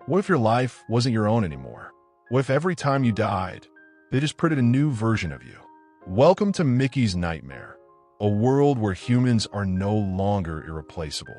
What if your life wasn't your own anymore? What if every time you died, they just printed a new version of you? Welcome to Mickey's Nightmare, a world where humans are no longer irreplaceable.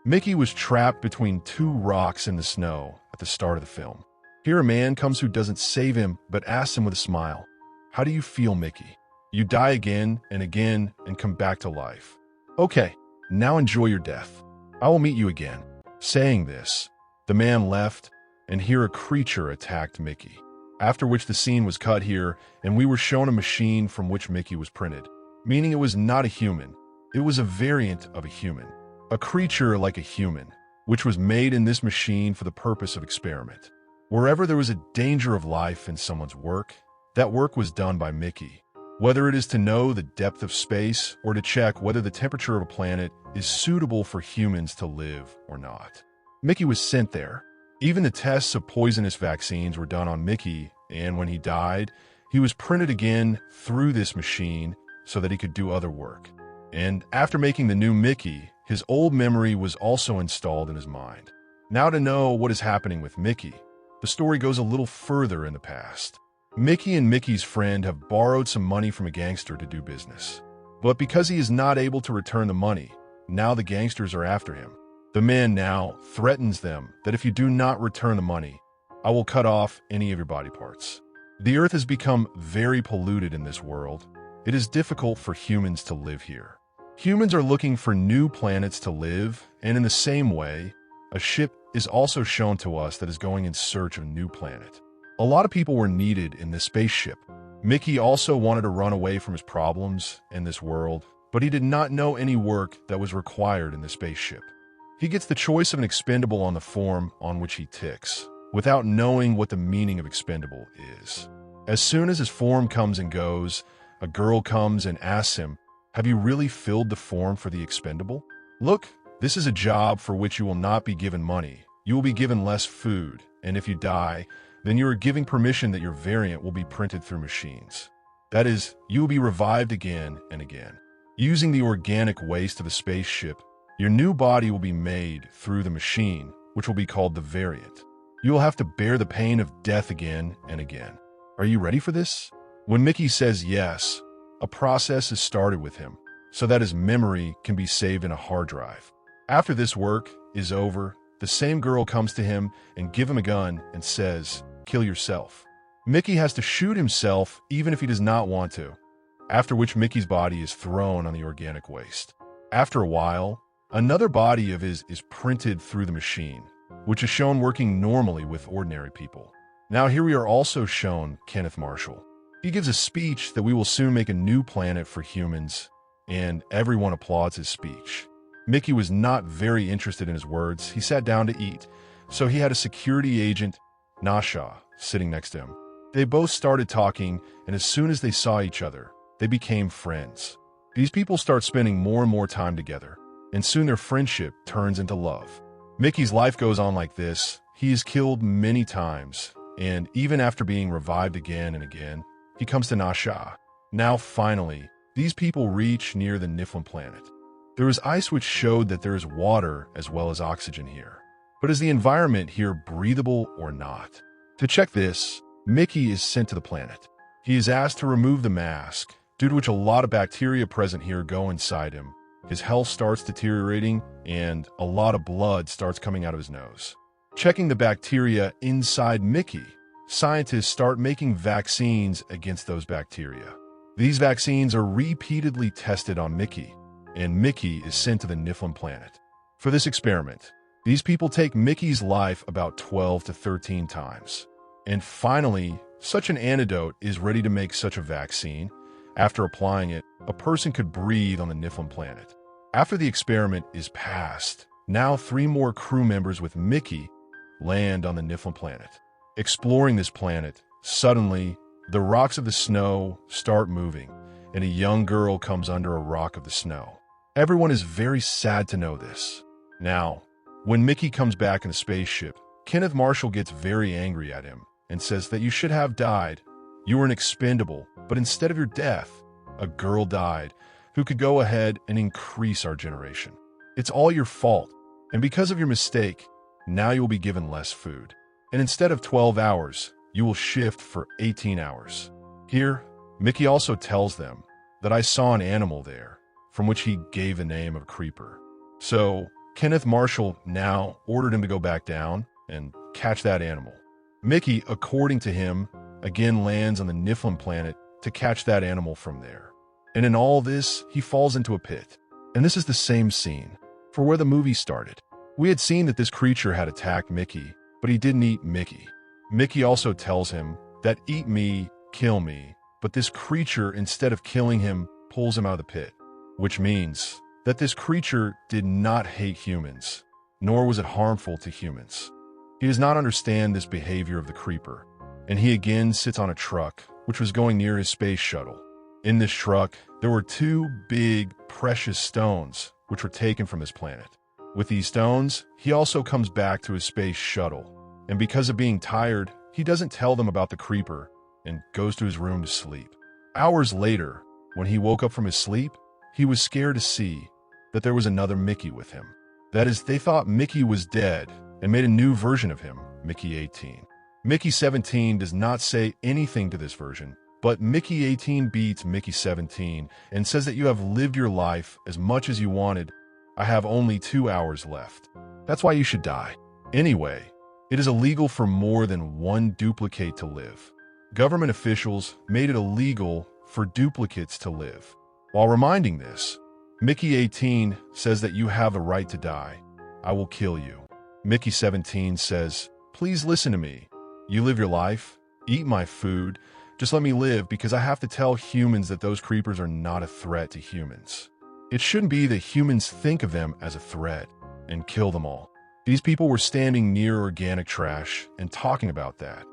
Mickey was trapped between two rocks in the snow at the start of the film. Here a man comes who doesn't save him, but asks him with a smile, "How do you feel, Mickey? You die again and come back to life. Okay, now enjoy your death. I will meet you again." Saying this, the man left, and here a creature attacked Mickey. After which the scene was cut here, and we were shown a machine from which Mickey was printed, meaning it was not a human. It was a variant of a human, a creature like a human, which was made in this machine for the purpose of experiment. Wherever there was a danger of life in someone's work, that work was done by Mickey. Whether it is to know the depth of space or to check whether the temperature of a planet is suitable for humans to live or not, Mickey was sent there. Even the tests of poisonous vaccines were done on Mickey, and when he died, he was printed again through this machine so that he could do other work. And after making the new Mickey, his old memory was also installed in his mind. Now to know what is happening with Mickey, the story goes a little further in the past. Mickey and Mickey's friend have borrowed some money from a gangster to do business. But because he is not able to return the money, now the gangsters are after him. The man now threatens them that if you do not return the money, I will cut off any of your body parts. The earth has become very polluted in this world. It is difficult for humans to live here. Humans are looking for new planets to live, and in the same way, a ship is also shown to us that is going in search of a new planet. A lot of people were needed in this spaceship. Mickey also wanted to run away from his problems in this world, but he did not know any work that was required in the spaceship. He gets the choice of an expendable on the form on which he ticks, without knowing what the meaning of expendable is. As soon as his form comes and goes, a girl comes and asks him, "Have you really filled the form for the expendable? Look, this is a job for which you will not be given money. You will be given less food, and if you die, then you are giving permission that your variant will be printed through machines. That is, you will be revived again and again. Using the organic waste of the spaceship, your new body will be made through the machine, which will be called the variant. You will have to bear the pain of death again and again. Are you ready for this?" When Mickey says yes, a process is started with him, so that his memory can be saved in a hard drive. After this work is over, the same girl comes to him and gives him a gun and says, "Kill yourself." Mickey has to shoot himself even if he does not want to, after which Mickey's body is thrown on the organic waste. After a while, another body of his is printed through the machine, which is shown working normally with ordinary people. Now here we are also shown Kenneth Marshall. He gives a speech that we will soon make a new planet for humans, and everyone applauds his speech. Mickey was not very interested in his words. He sat down to eat, so he had a security agent, Nasha, sitting next to him. They both started talking, and as soon as they saw each other, they became friends. These people start spending more and more time together, and soon their friendship turns into love. Mickey's life goes on like this. He is killed many times, and even after being revived again and again, he comes to Nasha. Now finally, these people reach near the Niflheim planet. There is ice which showed that there is water as well as oxygen here. But is the environment here breathable or not? To check this, Mickey is sent to the planet. He is asked to remove the mask, due to which a lot of bacteria present here go inside him. His health starts deteriorating, and a lot of blood starts coming out of his nose. Checking the bacteria inside Mickey, scientists start making vaccines against those bacteria. These vaccines are repeatedly tested on Mickey, and Mickey is sent to the Niflheim planet. For this experiment, these people take Mickey's life about 12 to 13 times. And finally, such an antidote is ready to make such a vaccine. After applying it, a person could breathe on the Niflheim planet. After the experiment is passed, now 3 more crew members with Mickey land on the Niflheim planet. Exploring this planet, suddenly, the rocks of the snow start moving, and a young girl comes under a rock of the snow. Everyone is very sad to know this. Now, when Mickey comes back in the spaceship, Kenneth Marshall gets very angry at him and says that you should have died. You were an expendable, but instead of your death, a girl died who could go ahead and increase our generation. It's all your fault, and because of your mistake, now you will be given less food. and instead of 12 hours, you will shift for 18 hours. Here, Mickey also tells them that I saw an animal there, from which he gave the name of creeper. So, Kenneth Marshall now ordered him to go back down and catch that animal. Mickey, according to him, again lands on the Niflheim planet to catch that animal from there. And in all this, he falls into a pit. And this is the same scene for where the movie started. We had seen that this creature had attacked Mickey, but he didn't eat Mickey. Mickey also tells him that eat me, kill me, but this creature, instead of killing him, pulls him out of the pit, which means that this creature did not hate humans, nor was it harmful to humans. He does not understand this behavior of the creeper, and he again sits on a truck, which was going near his space shuttle. In this truck, there were two big, precious stones, which were taken from his planet. With these stones, he also comes back to his space shuttle, and because of being tired, he doesn't tell them about the creeper and goes to his room to sleep. Hours later, when he woke up from his sleep, he was scared to see that there was another Mickey with him. That is, they thought Mickey was dead and made a new version of him, Mickey 18. Mickey 17 does not say anything to this version, but Mickey 18 beats Mickey 17 and says that you have lived your life as much as you wanted. I have only 2 hours left. That's why you should die. Anyway, it is illegal for more than one duplicate to live. Government officials made it illegal for duplicates to live. While reminding this, Mickey 18 says that you have a right to die. I will kill you. Mickey 17 says, please listen to me. You live your life, eat my food, just let me live because I have to tell humans that those creepers are not a threat to humans. It shouldn't be that humans think of them as a threat and kill them all. These people were standing near organic trash and talking about that.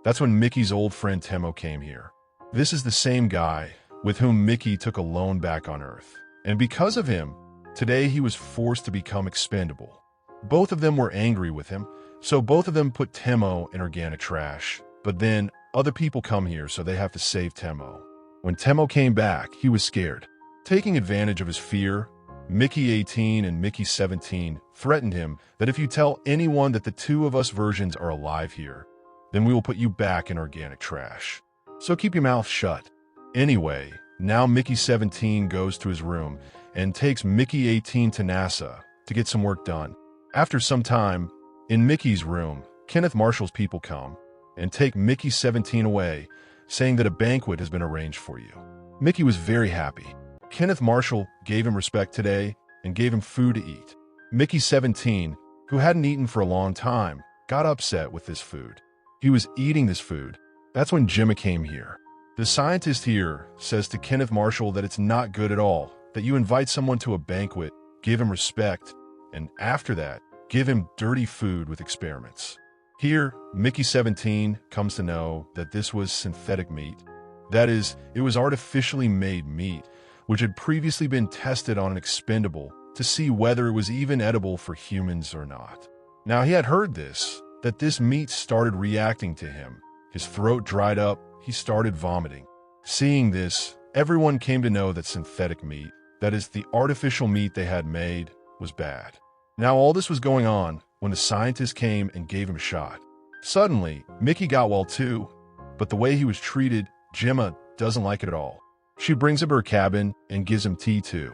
That's when Mickey's old friend Temo came here. This is the same guy with whom Mickey took a loan back on Earth. And because of him, today he was forced to become expendable. Both of them were angry with him, so both of them put Temo in organic trash. But then other people come here, so they have to save Temo. When Temo came back, he was scared. Taking advantage of his fear, Mickey 18 and Mickey 17 threatened him that if you tell anyone that the two of us versions are alive here, then we will put you back in organic trash. So keep your mouth shut. Anyway, now Mickey 17 goes to his room and takes Mickey 18 to NASA to get some work done. After some time, in Mickey's room, Kenneth Marshall's people come and take Mickey 17 away, saying that a banquet has been arranged for you. Mickey was very happy. Kenneth Marshall gave him respect today and gave him food to eat. Mickey 17, who hadn't eaten for a long time, got upset with this food. He was eating this food. That's when Gemma came here. The scientist here says to Kenneth Marshall that it's not good at all, that you invite someone to a banquet, give him respect, and after that, give him dirty food with experiments. Here, Mickey 17 comes to know that this was synthetic meat. That is, it was artificially made meat, which had previously been tested on an expendable to see whether it was even edible for humans or not. Now he had heard this, that this meat started reacting to him. His throat dried up, he started vomiting. Seeing this, everyone came to know that synthetic meat, that is, the artificial meat they had made, was bad. Now all this was going on when the scientist came and gave him a shot. Suddenly, Mickey got well too, but the way he was treated, Gemma doesn't like it at all. She brings him to her cabin and gives him tea too.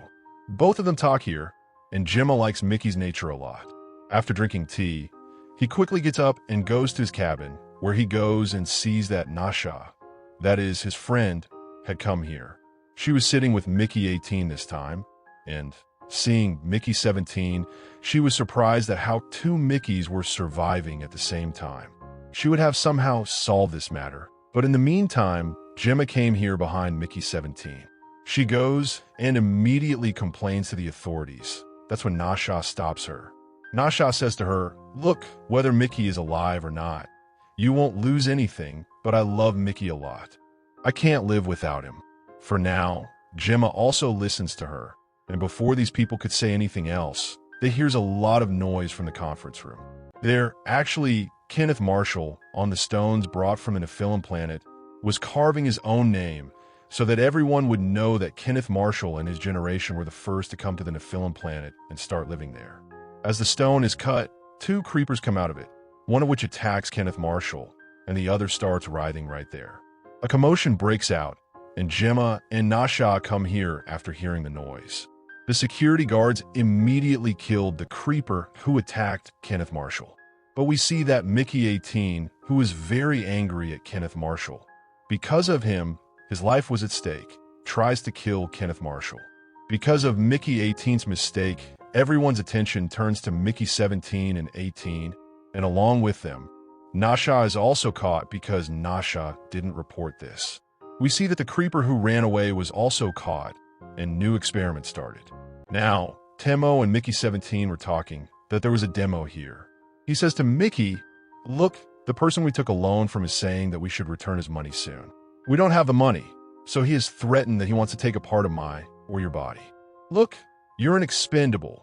Both of them talk here, and Gemma likes Mickey's nature a lot. After drinking tea, he quickly gets up and goes to his cabin, where he goes and sees that Nasha, that is, his friend, had come here. She was sitting with Mickey 18 this time, and seeing Mickey 17, she was surprised at how two Mickeys were surviving at the same time. She would have somehow solved this matter, but in the meantime, Gemma came here behind Mickey 17. She goes and immediately complains to the authorities. That's when Nasha stops her. Nasha says to her, look, whether Mickey is alive or not, you won't lose anything, but I love Mickey a lot. I can't live without him. For now, Gemma also listens to her, and before these people could say anything else, they hears a lot of noise from the conference room. There, actually, Kenneth Marshall, on the stones brought from the Niflheim planet, was carving his own name so that everyone would know that Kenneth Marshall and his generation were the first to come to the Niflheim planet and start living there. As the stone is cut, two creepers come out of it. one of which attacks Kenneth Marshall, and the other starts writhing right there. A commotion breaks out, and Gemma and Nasha come here after hearing the noise. The security guards immediately killed the creeper who attacked Kenneth Marshall. But we see that Mickey 18, who is very angry at Kenneth Marshall. Because of him, his life was at stake, tries to kill Kenneth Marshall. Because of Mickey 18's mistake, everyone's attention turns to Mickey 17 and 18, and along with them, Nasha is also caught because Nasha didn't report this. We see that the creeper who ran away was also caught, and new experiments started. Now, Temo and Mickey 17 were talking that there was a demo here. He says to Mickey, "Look, the person we took a loan from is saying that we should return his money soon. We don't have the money, so he has threatened that he wants to take a part of my or your body. Look, you're an expendable.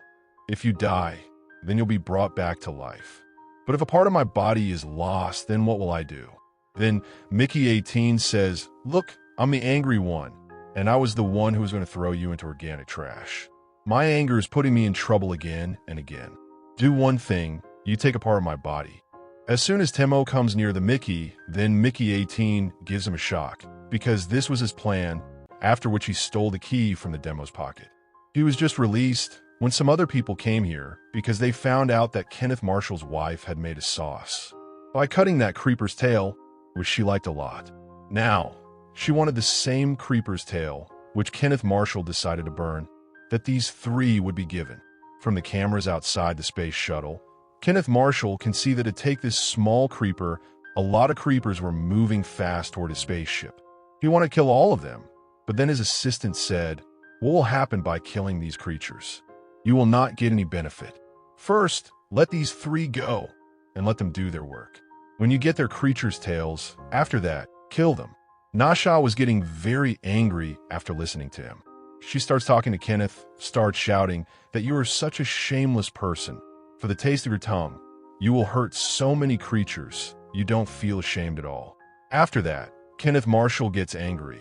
If you die, then you'll be brought back to life. But if a part of my body is lost, then what will I do?" Then Mickey 18 says, "Look, I'm the angry one, and I was the one who was going to throw you into organic trash. My anger is putting me in trouble again and again. Do one thing, you take a part of my body." As soon as Temo comes near the Mickey, then Mickey 18 gives him a shock, because this was his plan, after which he stole the key from the demo's pocket. He was just released when some other people came here because they found out that Kenneth Marshall's wife had made a sauce by cutting that creeper's tail, which she liked a lot. Now, she wanted the same creeper's tail, which Kenneth Marshall decided to burn, that these three would be given. From the cameras outside the space shuttle, Kenneth Marshall can see that to take this small creeper, a lot of creepers were moving fast toward his spaceship. He wanted to kill all of them, but then his assistant said, "What will happen by killing these creatures? You will not get any benefit. First, let these three go, and let them do their work. When you get their creatures' tails, after that, kill them." Nasha was getting very angry after listening to him. She starts talking to Kenneth, starts shouting that you are such a shameless person. For the taste of your tongue, you will hurt so many creatures, you don't feel ashamed at all. After that, Kenneth Marshall gets angry,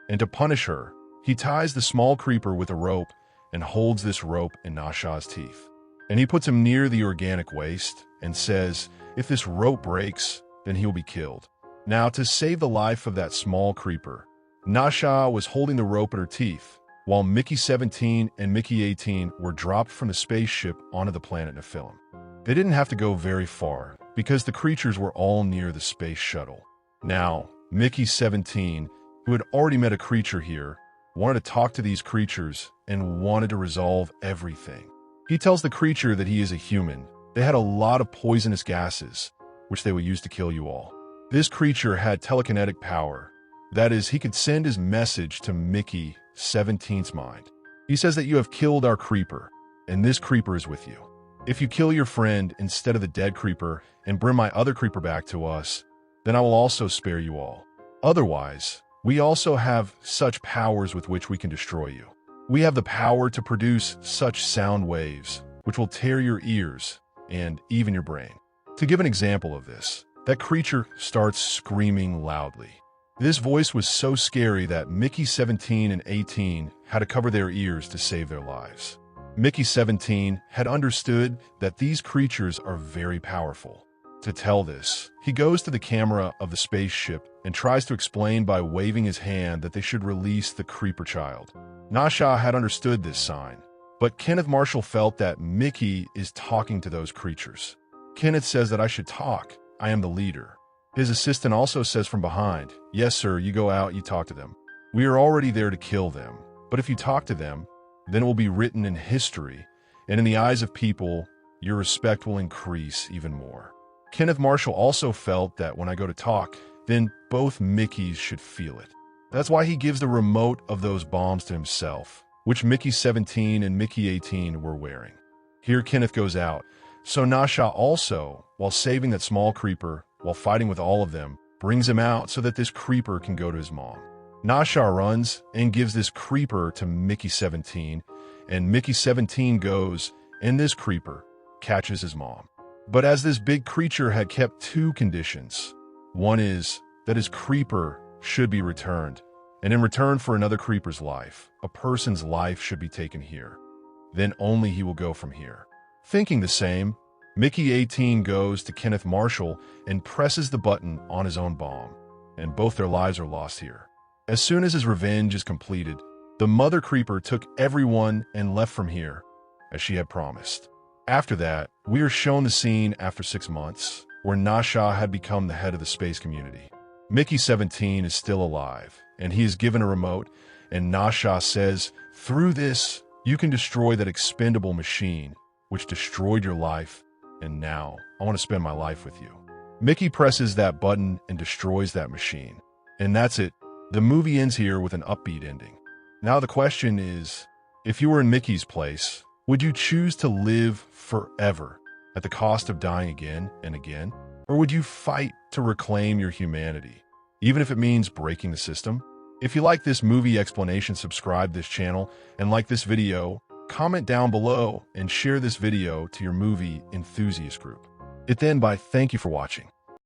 and to punish her, he ties the small creeper with a rope and holds this rope in Nasha's teeth. And he puts him near the organic waste and says, if this rope breaks, then he'll be killed. Now, to save the life of that small creeper, Nasha was holding the rope at her teeth, while Mickey 17 and Mickey 18 were dropped from the spaceship onto the planet Nephilim. They didn't have to go very far, because the creatures were all near the space shuttle. Now, Mickey 17, who had already met a creature here, wanted to talk to these creatures and wanted to resolve everything. He tells the creature that he is a human. They had a lot of poisonous gases, which they would use to kill you all. This creature had telekinetic power. That is, he could send his message to Mickey 17's mind. He says that you have killed our creeper, and this creeper is with you. If you kill your friend instead of the dead creeper and bring my other creeper back to us, then I will also spare you all. Otherwise, we also have such powers with which we can destroy you. We have the power to produce such sound waves, which will tear your ears and even your brain. To give an example of this, that creature starts screaming loudly. This voice was so scary that Mickey 17 and 18 had to cover their ears to save their lives. Mickey 17 had understood that these creatures are very powerful. To tell this, he goes to the camera of the spaceship and tries to explain by waving his hand that they should release the creeper child. Nasha had understood this sign, but Kenneth Marshall felt that Mickey is talking to those creatures. Kenneth says that I should talk. I am the leader. His assistant also says from behind, "Yes, sir, you go out, you talk to them. We are already there to kill them. But if you talk to them, then it will be written in history, and in the eyes of people, your respect will increase even more." Kenneth Marshall also felt that when I go to talk, then both Mickeys should feel it. That's why he gives the remote of those bombs to himself, which Mickey 17 and Mickey 18 were wearing. Here Kenneth goes out, so Nasha also, while saving that small creeper, while fighting with all of them, brings him out so that this creeper can go to his mom. Nasha runs and gives this creeper to Mickey 17, and Mickey 17 goes, and this creeper catches his mom. But as this big creature had kept two conditions, one is that his creeper should be returned, and in return for another creeper's life, a person's life should be taken here. Then only he will go from here. Thinking the same, Mickey 18 goes to Kenneth Marshall and presses the button on his own bomb, and both their lives are lost here. As soon as his revenge is completed, the Mother Creeper took everyone and left from here, as she had promised. After that, we are shown the scene after 6 months, where Nasha had become the head of the space community. Mickey 17 is still alive, and he is given a remote, and Nasha says, "Through this, you can destroy that expendable machine, which destroyed your life, and now I want to spend my life with you." Mickey presses that button and destroys that machine. And that's it. The movie ends here with an upbeat ending. Now the question is, if you were in Mickey's place, would you choose to live forever at the cost of dying again and again? Or would you fight to reclaim your humanity, even if it means breaking the system? If you like this movie explanation, subscribe this channel and like this video, comment down below and share this video to your movie enthusiast group. Thank you for watching.